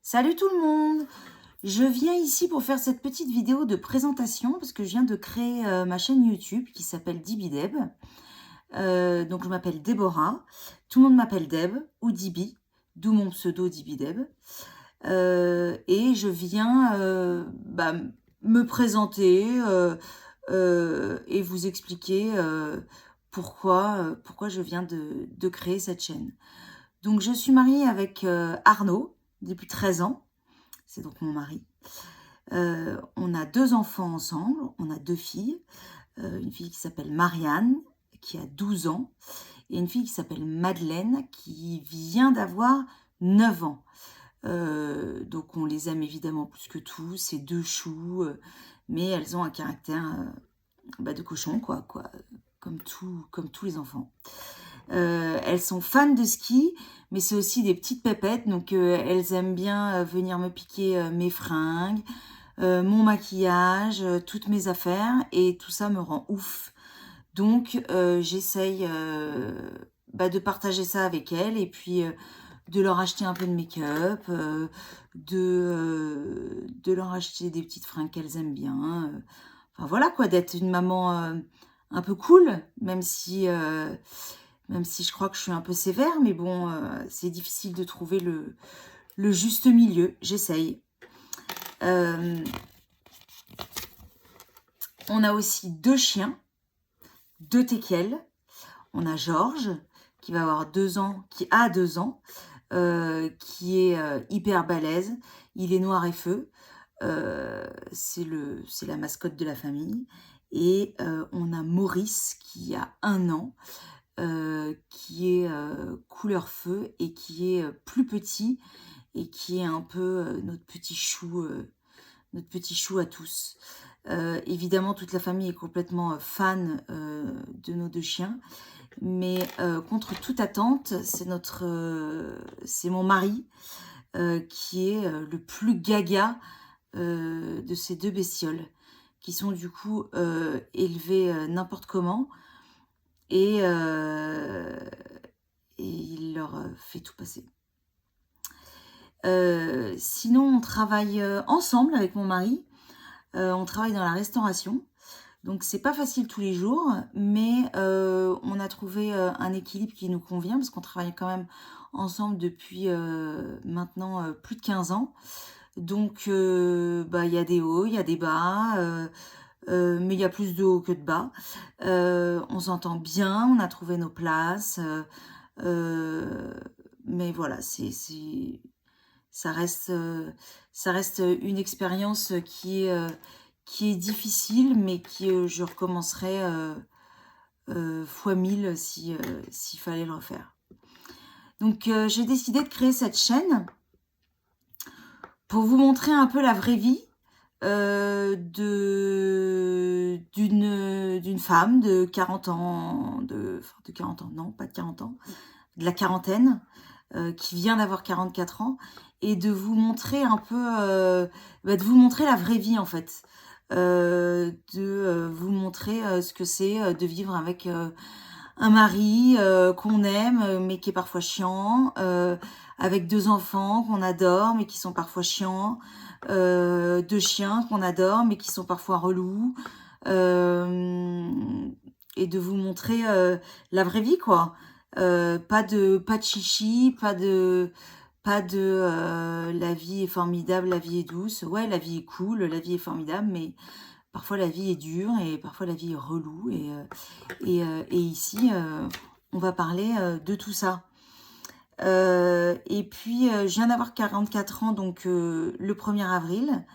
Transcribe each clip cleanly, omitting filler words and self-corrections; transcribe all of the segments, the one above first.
Salut tout le monde! Je viens ici pour faire cette petite vidéo de présentation parce que je viens de créer ma chaîne YouTube qui s'appelle Dibideb. Donc je m'appelle Déborah. Tout le monde m'appelle Deb ou Dibi, d'où mon pseudo Dibideb. Et je viens me présenter et vous expliquer pourquoi je viens de créer cette chaîne. Donc je suis mariée avec Arnaud depuis 13 ans. C'est donc mon mari. On a 2 enfants ensemble, on a 2 filles. Une fille qui s'appelle Marianne, qui a 12 ans, et une fille qui s'appelle Madeleine, qui vient d'avoir 9 ans. Donc on les aime évidemment plus que tout, c'est 2 choux, mais elles ont un caractère de cochon, quoi, comme tous les enfants. Elles sont fans de ski, mais c'est aussi des petites pépettes, donc elles aiment bien venir me piquer mes fringues, mon maquillage, toutes mes affaires, et tout ça me rend ouf. Donc j'essaye de partager ça avec elles, et puis de leur acheter un peu de make-up, de leur acheter des petites fringues qu'elles aiment bien. Enfin voilà quoi, d'être une maman un peu cool, même si je crois que je suis un peu sévère, mais bon, c'est difficile de trouver le juste milieu. J'essaye. On a aussi 2 chiens, 2 teckels. On a Georges, qui va avoir 2 ans, qui a 2 ans, qui est hyper balèze. Il est noir et feu. C'est la mascotte de la famille. Et on a Maurice, qui a 1 an. Qui est couleur feu et qui est plus petit et qui est un peu notre petit chou à tous. Évidemment, toute la famille est complètement fan de nos 2 chiens, mais contre toute attente, c'est mon mari qui est le plus gaga de ces 2 bestioles, qui sont du coup élevées n'importe comment. Et il leur fait tout passer. Sinon, on travaille ensemble avec mon mari. On travaille dans la restauration. Donc, c'est pas facile tous les jours, mais on a trouvé un équilibre qui nous convient parce qu'on travaille quand même ensemble depuis maintenant plus de 15 ans. Donc, il y a des hauts, il y a des bas. Mais il y a plus de haut que de bas. On s'entend bien, on a trouvé nos places. Mais voilà, ça reste une expérience qui est difficile, mais qui je recommencerai fois 1000 s'il fallait le refaire. Donc j'ai décidé de créer cette chaîne pour vous montrer un peu la vraie vie d'une femme de 40 ans, de 40 ans, non, pas de 40 ans, de la quarantaine, qui vient d'avoir 44 ans, et de vous montrer un peu, de vous montrer la vraie vie en fait, de vous montrer ce que c'est de vivre avec un mari qu'on aime, mais qui est parfois chiant, avec 2 enfants qu'on adore, mais qui sont parfois chiants, 2 chiens qu'on adore, mais qui sont parfois relous, et de vous montrer la vraie vie, quoi. Pas de chichi, pas de la vie est formidable, la vie est douce. Ouais, la vie est cool, la vie est formidable, mais parfois la vie est dure et parfois la vie est relou. Et ici, on va parler de tout ça. Et puis, je viens d'avoir 44 ans, donc le 1er avril.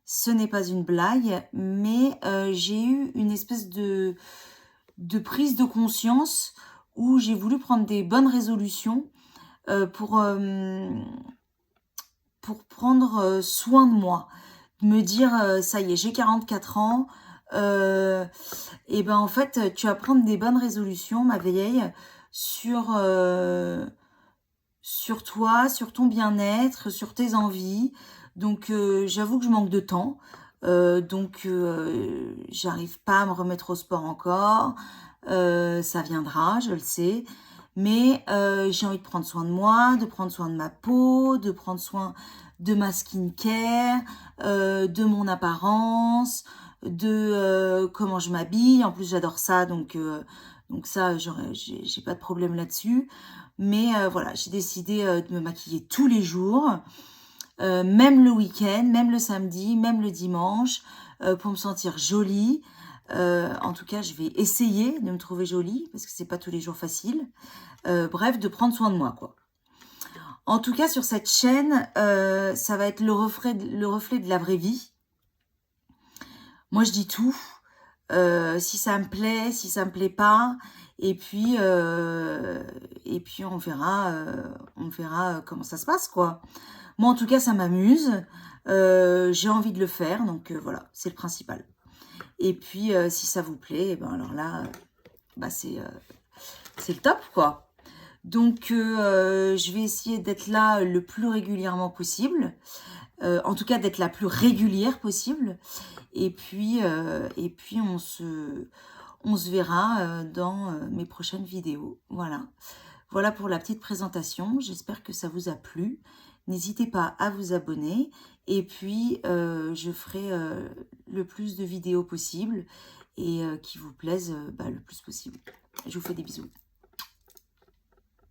Ce n'est pas une blague, mais j'ai eu une espèce de prise de conscience où j'ai voulu prendre des bonnes résolutions pour prendre soin de moi. De me dire, ça y est, j'ai 44 ans, et ben en fait, tu vas prendre des bonnes résolutions, ma vieille, sur toi, sur ton bien-être, sur tes envies. Donc j'avoue que je manque de temps. Donc j'arrive pas à me remettre au sport encore. Ça viendra, je le sais. Mais j'ai envie de prendre soin de moi, de prendre soin de ma peau, de prendre soin de ma skincare, de mon apparence, de comment je m'habille. En plus, j'adore ça, donc ça, j'ai pas de problème là-dessus. Mais voilà, j'ai décidé de me maquiller tous les jours, même le week-end, même le samedi, même le dimanche, pour me sentir jolie. En tout cas, je vais essayer de me trouver jolie, parce que c'est pas tous les jours facile. Bref, de prendre soin de moi, quoi. En tout cas, sur cette chaîne, ça va être le reflet de la vraie vie. Moi, je dis tout. Si ça me plaît, si ça me plaît pas. Et puis on verra comment ça se passe, quoi. Moi, en tout cas, ça m'amuse. J'ai envie de le faire, donc voilà, c'est le principal. Et puis, si ça vous plaît, ben alors là, bah c'est le top, quoi. Donc, je vais essayer d'être là le plus régulièrement possible. En tout cas, d'être la plus régulière possible. Et puis on se verra dans mes prochaines vidéos. Voilà. Voilà pour la petite présentation. J'espère que ça vous a plu. N'hésitez pas à vous abonner. Et puis, je ferai le plus de vidéos possible et qui vous plaisent le plus possible. Je vous fais des bisous.